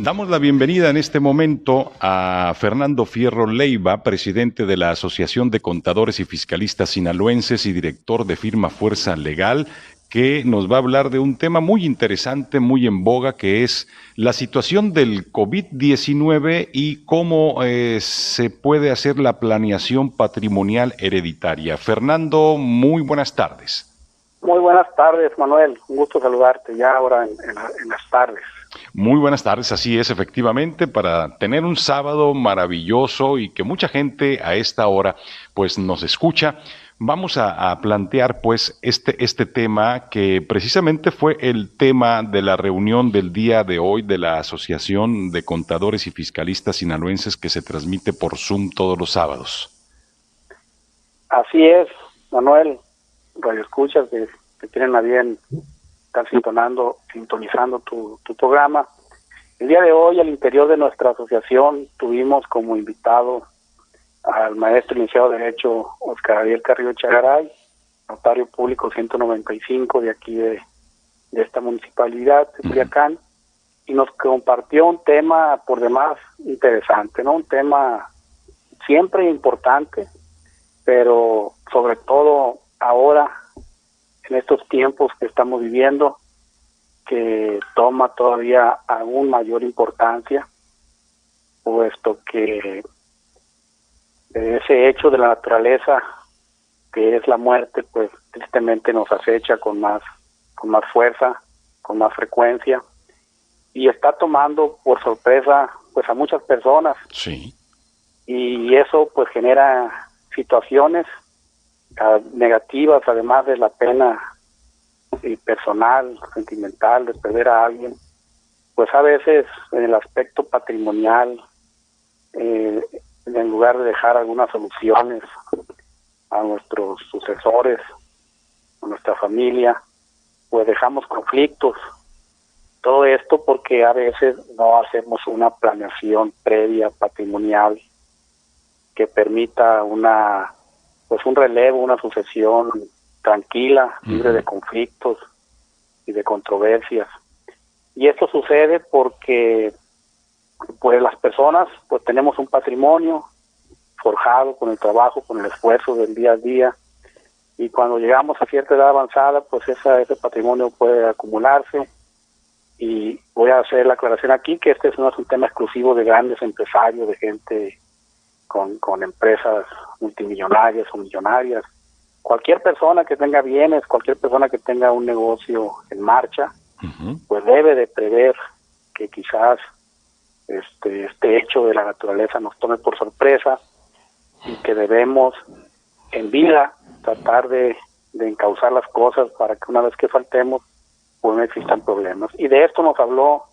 Damos la bienvenida en este momento a Fernando Fierro Leiva, presidente de la Asociación de Contadores y Fiscalistas Sinaloenses y director de firma Fuerza Legal, que nos va a hablar de un tema muy interesante, muy en boga, que es la situación del COVID-19 y cómo se puede hacer la planeación patrimonial hereditaria. Fernando, muy buenas tardes. Muy buenas tardes, Manuel. Un gusto saludarte ya ahora en las tardes. Muy buenas tardes, así es, efectivamente, para tener un sábado maravilloso y que mucha gente a esta hora pues nos escucha. Vamos a plantear pues este tema que precisamente fue el tema de la reunión del día de hoy de la Asociación de Contadores y Fiscalistas Sinaloenses que se transmite por Zoom todos los sábados. Así es, Manuel. Radioescuchas que tienen a bien estar sintonizando tu programa. El día de hoy, al interior de nuestra asociación, tuvimos como invitado al maestro licenciado de Derecho Oscar Ariel Carrillo Echegaray, notario público 195 de aquí de esta municipalidad de Culiacán, y nos compartió un tema por demás interesante, ¿no? Un tema siempre importante, pero sobre todo ahora, en estos tiempos que estamos viviendo, que toma todavía aún mayor importancia, puesto que ese hecho de la naturaleza, que es la muerte, pues tristemente nos acecha con más fuerza, con más frecuencia, y está tomando por sorpresa pues a muchas personas. Sí. Y eso pues genera situaciones negativas, además de la pena personal, sentimental de perder a alguien. Pues a veces en el aspecto patrimonial, en lugar de dejar algunas soluciones a nuestros sucesores, a nuestra familia, pues dejamos conflictos. Todo esto porque a veces no hacemos una planeación previa patrimonial que permita un relevo, una sucesión tranquila, libre de conflictos y de controversias. Y esto sucede porque pues las personas pues tenemos un patrimonio forjado con el trabajo, con el esfuerzo del día a día, y cuando llegamos a cierta edad avanzada pues ese patrimonio puede acumularse. Y voy a hacer la aclaración aquí que este no es un tema exclusivo de grandes empresarios, de gente con empresas multimillonarias o millonarias. Cualquier persona que tenga bienes, cualquier persona que tenga un negocio en marcha, pues debe de prever que quizás este hecho de la naturaleza nos tome por sorpresa, y que debemos en vida tratar de encauzar las cosas para que una vez que faltemos pues no existan problemas. Y de esto nos habló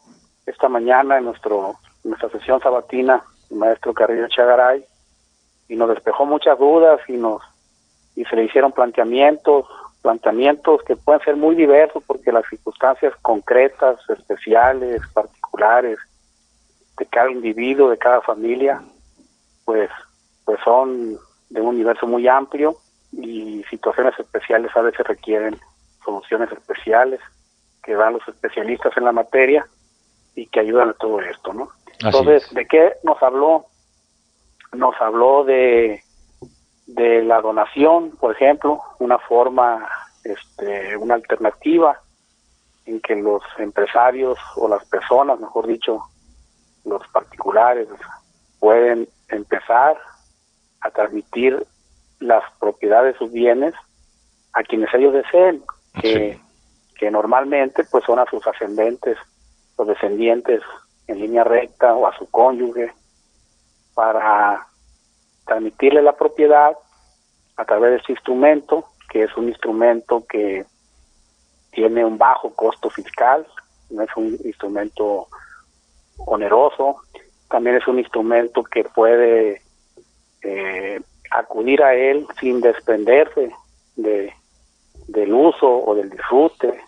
esta mañana en nuestra sesión sabatina el maestro Carrillo Echegaray, y nos despejó muchas dudas y se le hicieron planteamientos que pueden ser muy diversos porque las circunstancias concretas, especiales, particulares de cada individuo, de cada familia, pues son de un universo muy amplio, y situaciones especiales a veces requieren soluciones especiales que dan los especialistas en la materia y que ayudan a todo esto, ¿no? Entonces, ¿de qué nos habló? Nos habló de la donación, por ejemplo, una forma, una alternativa en que los empresarios o las personas, mejor dicho, los particulares, pueden empezar a transmitir las propiedades de sus bienes a quienes ellos deseen, que normalmente pues son a sus ascendentes, los descendientes en línea recta, o a su cónyuge, para transmitirle la propiedad a través de este instrumento, que es un instrumento que tiene un bajo costo fiscal, no es un instrumento oneroso, también es un instrumento que puede acudir a él sin desprenderse del uso o del disfrute.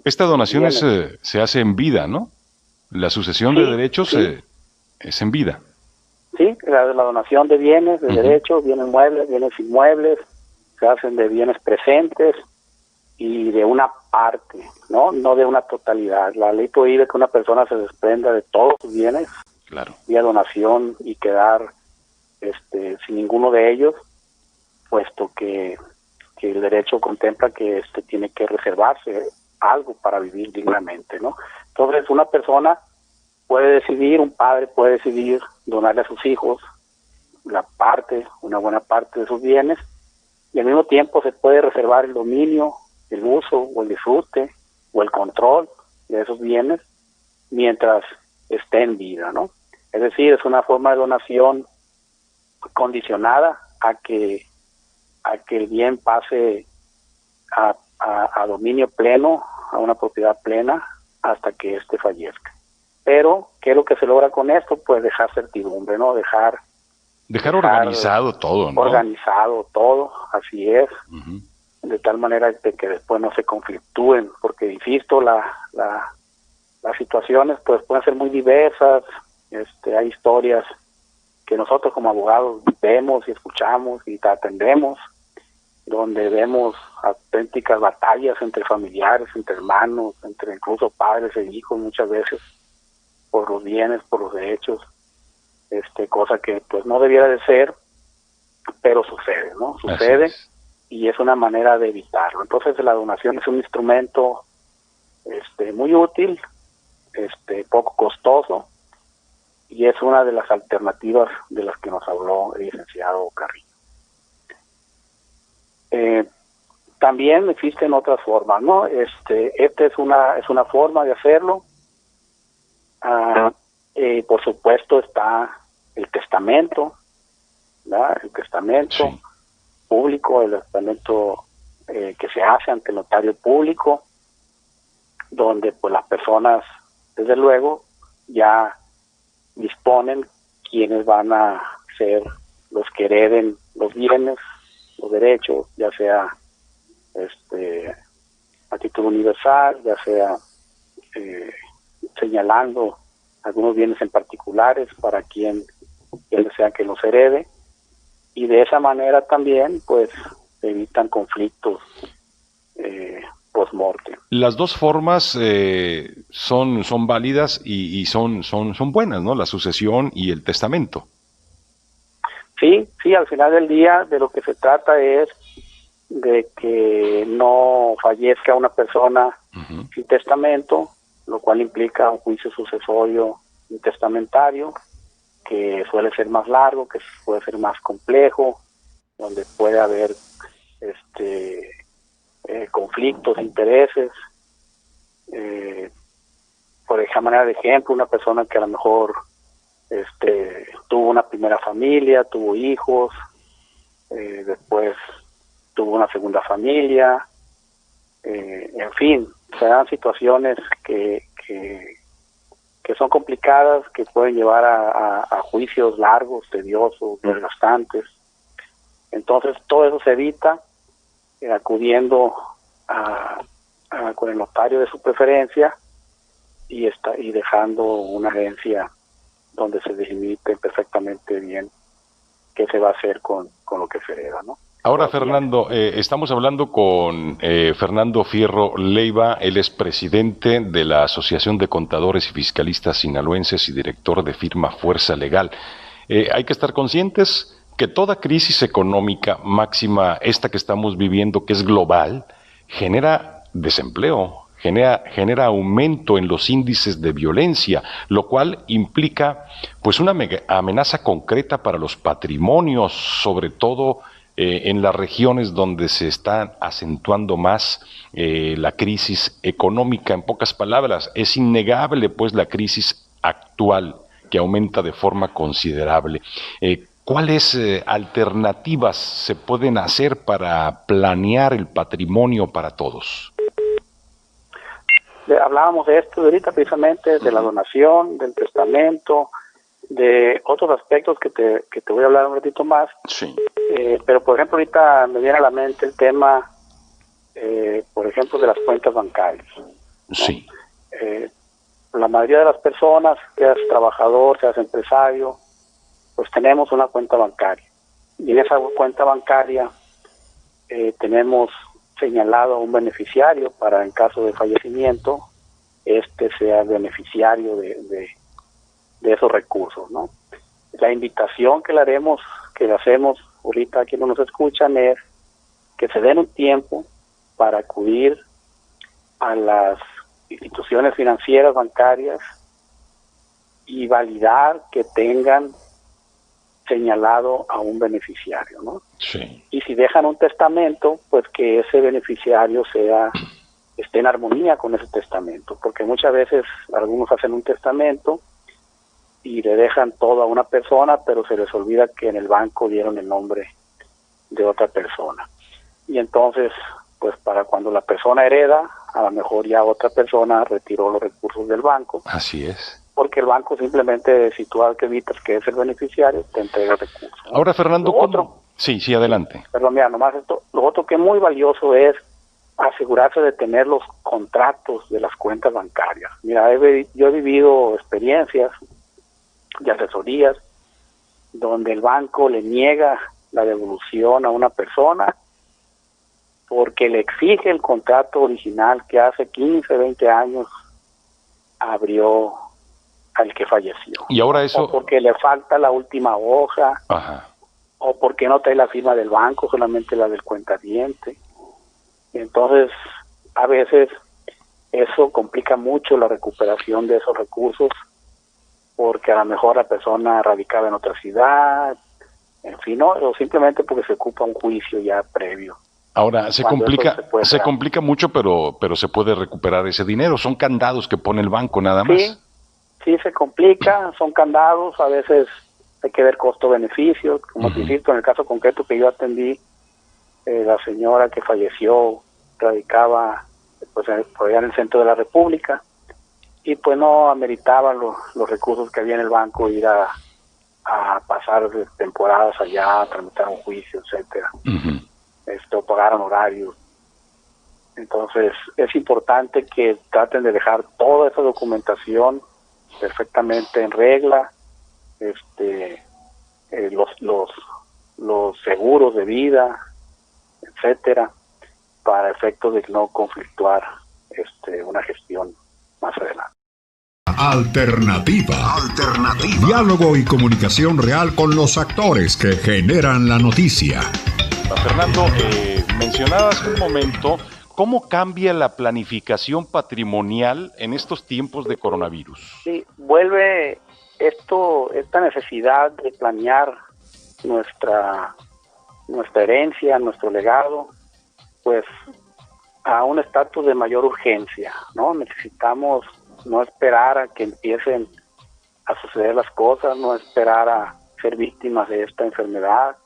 Esta donación se hace en vida, ¿no? La sucesión de derechos es en vida. Sí, la donación de bienes, de derechos, bienes muebles, bienes inmuebles, se hacen de bienes presentes, y de una parte, ¿no? No de una totalidad. La ley prohíbe que una persona se desprenda de todos sus bienes, claro, vía donación, y quedar sin ninguno de ellos, puesto que el derecho contempla que tiene que reservarse algo para vivir dignamente, ¿no? Entonces una persona puede decidir, un padre puede decidir donarle a sus hijos una buena parte de sus bienes, y al mismo tiempo se puede reservar el dominio, el uso o el disfrute o el control de esos bienes mientras esté en vida, ¿no? Es decir, es una forma de donación condicionada a que el bien pase a dominio pleno, a una propiedad plena, hasta que éste fallezca. Pero, ¿qué es lo que se logra con esto? Pues dejar certidumbre, ¿no? Dejar organizado todo, ¿no? Organizado todo, así es. Uh-huh. De tal manera de que después no se conflictúen, porque, insisto, las situaciones pues pueden ser muy diversas. Hay historias que nosotros como abogados vemos y escuchamos y atendemos, donde vemos auténticas batallas entre familiares, entre hermanos, entre incluso padres e hijos muchas veces, por los bienes, por los derechos, cosa que pues no debiera de ser, pero sucede, ¿no? Sucede, y es una manera de evitarlo. Entonces la donación es un instrumento muy útil, poco costoso, y es una de las alternativas de las que nos habló el licenciado Carrillo. También existen otras formas, ¿no? Esta es una forma de hacerlo. Por supuesto está el testamento, ¿verdad? El testamento público, el testamento que se hace ante el notario público, donde pues las personas, desde luego, ya disponen quiénes van a ser los que hereden los bienes, los derechos, ya sea a título universal, ya sea señalando algunos bienes en particulares para quien desea que los herede, y de esa manera también pues evitan conflictos post-mortem. Las dos formas son válidas y son buenas, ¿no? La sucesión y el testamento. Sí, al final del día de lo que se trata es de que no fallezca una persona sin testamento, lo cual implica un juicio sucesorio intestamentario, que suele ser más largo, que puede ser más complejo, donde puede haber conflictos, intereses. Por esa manera de ejemplo, una persona que a lo mejor tuvo una primera familia, tuvo hijos, después tuvo una segunda familia, en fin, se dan situaciones que son complicadas, que pueden llevar a juicios largos, tediosos, desgastantes. Entonces todo eso se evita acudiendo con el notario de su preferencia y dejando una herencia donde se delimite perfectamente bien qué se va a hacer con lo que se hereda, ¿no? Ahora, Fernando, estamos hablando con Fernando Fierro Leiva. Él es presidente de la Asociación de Contadores y Fiscalistas Sinaloenses y director de firma Fuerza Legal. Hay que estar conscientes que toda crisis económica, máxima esta que estamos viviendo, que es global, genera desempleo, genera aumento en los índices de violencia, lo cual implica pues una amenaza concreta para los patrimonios, sobre todo en las regiones donde se está acentuando más la crisis económica. En pocas palabras, es innegable pues la crisis actual que aumenta de forma considerable. ¿Cuáles alternativas se pueden hacer para planear el patrimonio para todos? Hablábamos de esto ahorita precisamente, de la donación, del testamento, de otros aspectos que te voy a hablar un ratito más. Sí. Pero por ejemplo ahorita me viene a la mente el tema, por ejemplo, de las cuentas bancarias, ¿no? Sí. La mayoría de las personas, seas trabajador, seas empresario, pues tenemos una cuenta bancaria, y en esa cuenta bancaria tenemos señalado a un beneficiario para, en caso de fallecimiento, sea el beneficiario de esos recursos, ¿no? La invitación que le hacemos ahorita a quienes nos escuchan es que se den un tiempo para acudir a las instituciones financieras, bancarias, y validar que tengan señalado a un beneficiario, ¿no? Sí. Y si dejan un testamento, pues que ese beneficiario esté en armonía con ese testamento, porque muchas veces algunos hacen un testamento y le dejan todo a una persona, pero se les olvida que en el banco dieron el nombre de otra persona. Y entonces, pues para cuando la persona hereda, a lo mejor ya otra persona retiró los recursos del banco. Así es. Porque el banco simplemente, si tú acreditas que es el beneficiario, te entrega recursos, ¿no? Ahora, Fernando, ¿cómo? Sí, adelante. Perdón, mira, nomás esto. Lo otro que es muy valioso es asegurarse de tener los contratos de las cuentas bancarias. Mira, yo he vivido experiencias de asesorías donde el banco le niega la devolución a una persona porque le exige el contrato original que hace 15, 20 años abrió al que falleció. Y ahora eso... O porque le falta la última hoja. Ajá. O porque no trae la firma del banco, solamente la del cuentaviente. Entonces, a veces eso complica mucho la recuperación de esos recursos, porque a lo mejor la persona radicaba en otra ciudad, en fin, ¿no? O simplemente porque se ocupa un juicio ya previo. Ahora, se complica mucho, pero se puede recuperar ese dinero. Son candados que pone el banco nada más. Sí, se complica, son candados, a veces hay que ver costo-beneficio, como te insisto, en el caso concreto que yo atendí, la señora que falleció radicaba pues por allá en el centro de la República, y pues no ameritaba los recursos que había en el banco ir a pasar temporadas allá, a tramitar un juicio, etcétera. Pagar honorarios. Entonces es importante que traten de dejar toda esa documentación perfectamente en regla, los seguros de vida, etcétera, para efectos de no conflictuar una gestión más adelante. Alternativa. Diálogo y comunicación real con los actores que generan la noticia. Fernando, mencionabas un momento cómo cambia la planificación patrimonial en estos tiempos de coronavirus. Sí, vuelve esta necesidad de planear nuestra herencia, nuestro legado, pues a un estatus de mayor urgencia, ¿no? Necesitamos no esperar a que empiecen a suceder las cosas, no esperar a ser víctimas de esta enfermedad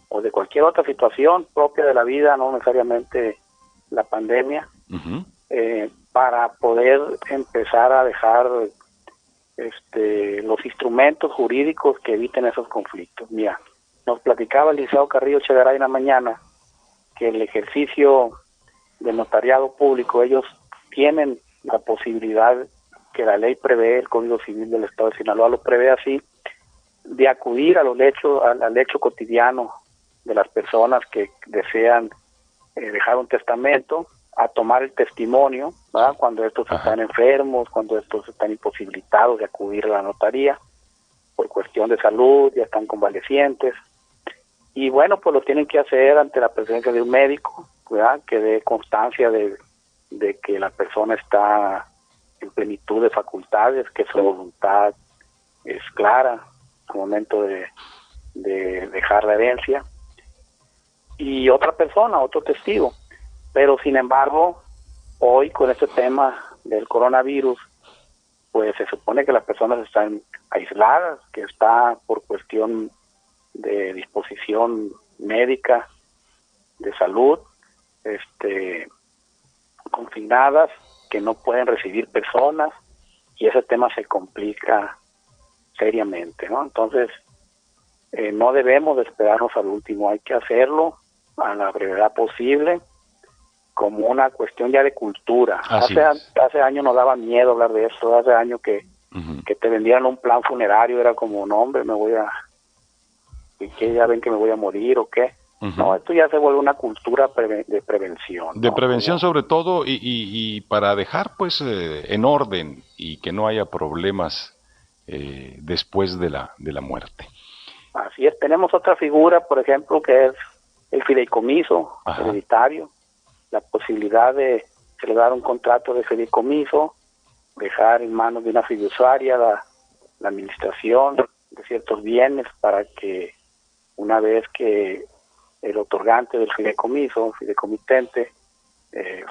o de cualquier otra situación propia de la vida, no necesariamente la pandemia, para poder empezar a dejar los instrumentos jurídicos que eviten esos conflictos. Mira, nos platicaba el licenciado Carrillo Chegaray en la mañana que el ejercicio del notariado público, ellos tienen la posibilidad que la ley prevé, el Código Civil del Estado de Sinaloa lo prevé así, de acudir al hecho cotidiano de las personas que desean dejar un testamento, a tomar el testimonio, ¿verdad? Cuando estos están enfermos, cuando estos están imposibilitados de acudir a la notaría por cuestión de salud, ya están convalecientes, y bueno, pues lo tienen que hacer ante la presencia de un médico, ¿verdad? Que dé constancia de que la persona está en plenitud de facultades, que su voluntad es clara al momento de dejar la herencia, y otra persona, otro testigo. Pero sin embargo, hoy con este tema del coronavirus, pues se supone que las personas están aisladas, que está por cuestión de disposición médica, de salud, confinadas, que no pueden recibir personas, y ese tema se complica seriamente, ¿no? Entonces, no debemos de esperarnos al último, hay que hacerlo a la brevedad posible, como una cuestión ya de cultura. Hace años nos daba miedo hablar de eso, hace años que te vendieran un plan funerario, era como, no hombre, que ya ven que me voy a morir o qué. No, esto ya se vuelve una cultura de prevención. De ¿no? prevención sobre todo y para dejar pues en orden y que no haya problemas después de la muerte. Así es, tenemos otra figura, por ejemplo, que es el fideicomiso hereditario, la posibilidad de celebrar un contrato de fideicomiso, dejar en manos de una fiduciaria la administración de ciertos bienes para que una vez que el otorgante del fideicomiso, fideicomitente,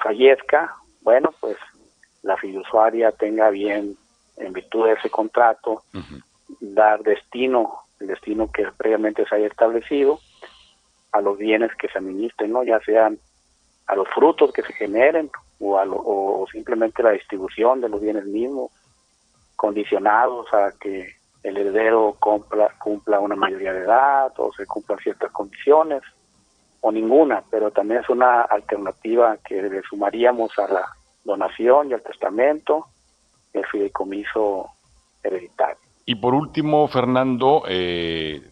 fallezca, bueno, pues la fiduciaria tenga bien, en virtud de ese contrato, dar el destino que previamente se haya establecido a los bienes que se administren, ¿no? Ya sean a los frutos que se generen o simplemente la distribución de los bienes mismos, condicionados a que el heredero cumpla una mayoría de edad o se cumplan ciertas condiciones o ninguna, pero también es una alternativa que le sumaríamos a la donación y al testamento, el fideicomiso hereditario. Y por último, Fernando, en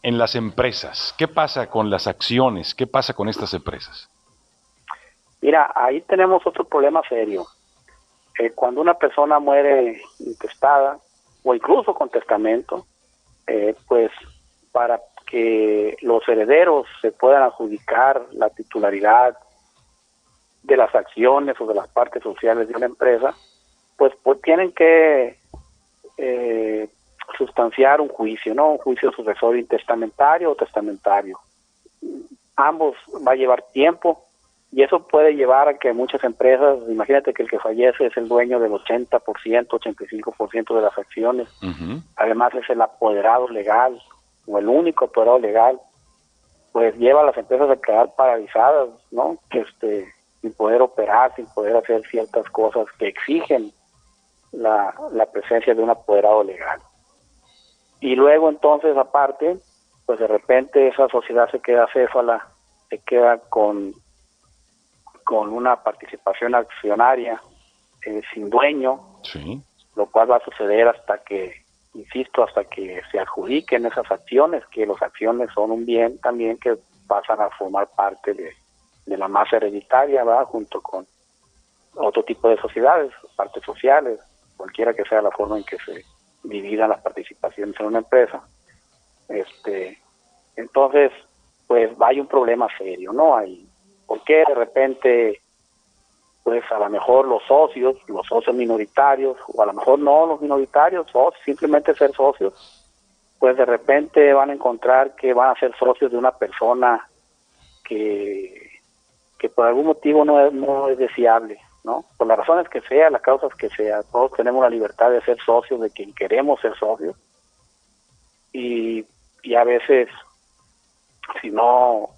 las empresas, ¿qué pasa con las acciones? ¿Qué pasa con estas empresas? Mira, ahí tenemos otro problema serio. Cuando una persona muere intestada o incluso con testamento, pues para que los herederos se puedan adjudicar la titularidad de las acciones o de las partes sociales de una empresa, pues tienen que sustanciar un juicio, ¿no? Un juicio sucesorio intestamentario o testamentario. Ambos va a llevar tiempo y eso puede llevar a que muchas empresas, imagínate que el que fallece es el dueño del 80%, 85% de las acciones, además es el apoderado legal o el único apoderado legal, pues lleva a las empresas a quedar paralizadas, ¿no? Sin poder operar, sin poder hacer ciertas cosas que exigen la presencia de un apoderado legal. Y luego entonces aparte, pues de repente esa sociedad se queda céfala, se queda con una participación accionaria sin dueño, lo cual va a suceder hasta que se adjudiquen esas acciones, que las acciones son un bien también que pasan a formar parte de la masa hereditaria, ¿verdad? Junto con otro tipo de sociedades, partes sociales, cualquiera que sea la forma en que se dividan las participaciones en una empresa. Entonces, pues hay un problema serio, ¿no? ¿Por qué de repente, pues a lo mejor los socios minoritarios, o a lo mejor no los minoritarios, o simplemente ser socios, pues de repente van a encontrar que van a ser socios de una persona que por algún motivo no es deseable, ¿no? Por las razones que sea, las causas que sea, todos tenemos la libertad de ser socios de quien queremos ser socios, y a veces si no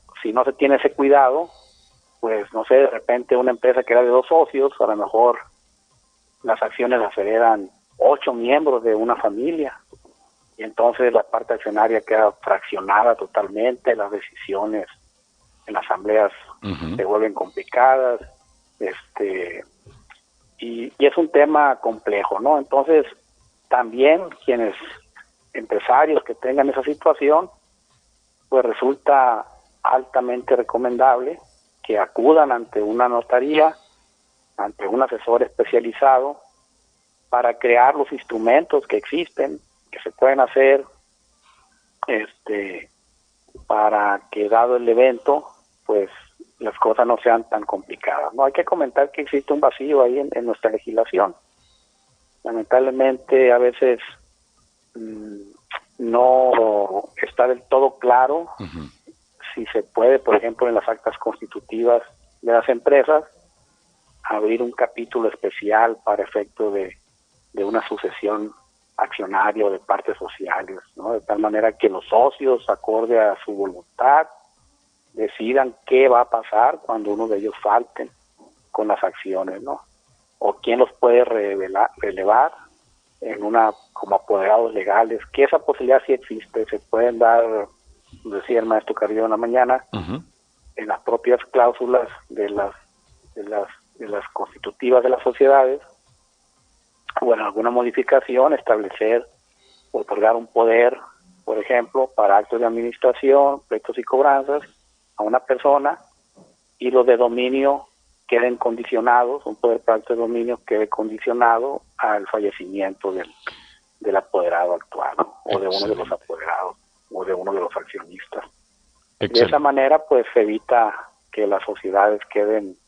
se tiene ese cuidado, pues no sé, de repente una empresa que era de 2 socios, a lo mejor las acciones las heredan 8 miembros de una familia, y entonces la parte accionaria queda fraccionada totalmente, las decisiones en las asambleas se vuelven complicadas, y es un tema complejo, ¿no? Entonces, también quienes empresarios que tengan esa situación, pues resulta altamente recomendable que acudan ante una notaría, ante un asesor especializado, para crear los instrumentos que existen, que se pueden hacer, para que dado el evento, pues las cosas no sean tan complicadas. No hay que comentar que existe un vacío ahí en nuestra legislación. Lamentablemente a veces no está del todo claro si se puede, por ejemplo, en las actas constitutivas de las empresas, abrir un capítulo especial para efecto de una sucesión accionaria o de partes sociales, ¿no? De tal manera que los socios, acorde a su voluntad, decidan qué va a pasar cuando uno de ellos falte con las acciones, ¿no? O quién los puede relevar como apoderados legales, que esa posibilidad sí existe. Se pueden dar, decía el maestro Carrillo en la mañana, en las propias cláusulas de las constitutivas de las sociedades, o en alguna modificación establecer, otorgar un poder, por ejemplo, para actos de administración, pleitos y cobranzas, a una persona y los de dominio queden condicionados, un poder práctico de dominio quede condicionado al fallecimiento del apoderado actual, ¿no? O de uno de los apoderados o de uno de los accionistas. Excelente. De esa manera pues se evita que las sociedades queden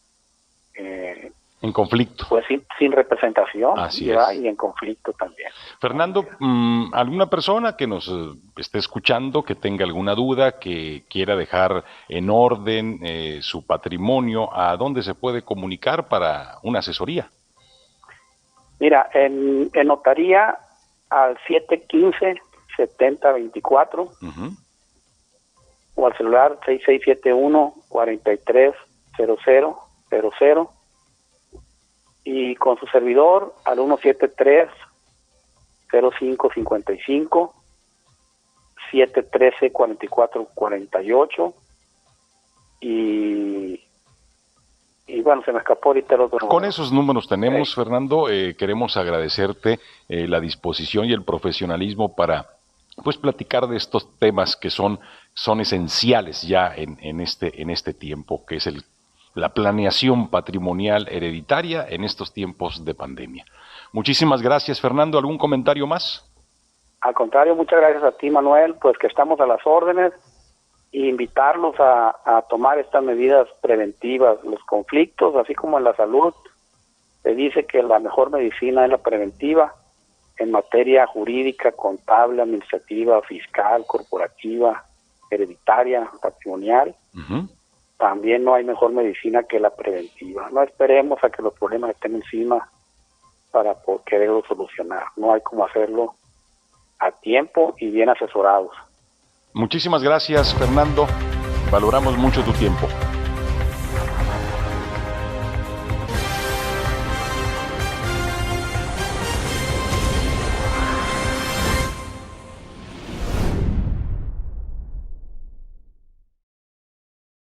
en conflicto. Pues sin representación. Así ¿verdad? es. Y en conflicto también. Fernando, ¿alguna persona que nos esté escuchando, que tenga alguna duda, que quiera dejar en orden su patrimonio, a dónde se puede comunicar para una asesoría? Mira, en notaría al 715-7024 o al celular 6671-430000 y con su servidor al 173-0555 713-4448 y bueno, se me escapó ahorita el otro número. Con esos números tenemos, Fernando, queremos agradecerte la disposición y el profesionalismo para pues platicar de estos temas que son esenciales ya en este tiempo, que es la planeación patrimonial hereditaria en estos tiempos de pandemia. Muchísimas gracias, Fernando. ¿Algún comentario más? Al contrario, muchas gracias a ti, Manuel, pues que estamos a las órdenes e invitarlos a tomar estas medidas preventivas. Los conflictos, así como en la salud, se dice que la mejor medicina es la preventiva en materia jurídica, contable, administrativa, fiscal, corporativa, hereditaria, patrimonial. También no hay mejor medicina que la preventiva. No esperemos a que los problemas estén encima para quererlos solucionar. No hay cómo hacerlo a tiempo y bien asesorados. Muchísimas gracias, Fernando. Valoramos mucho tu tiempo.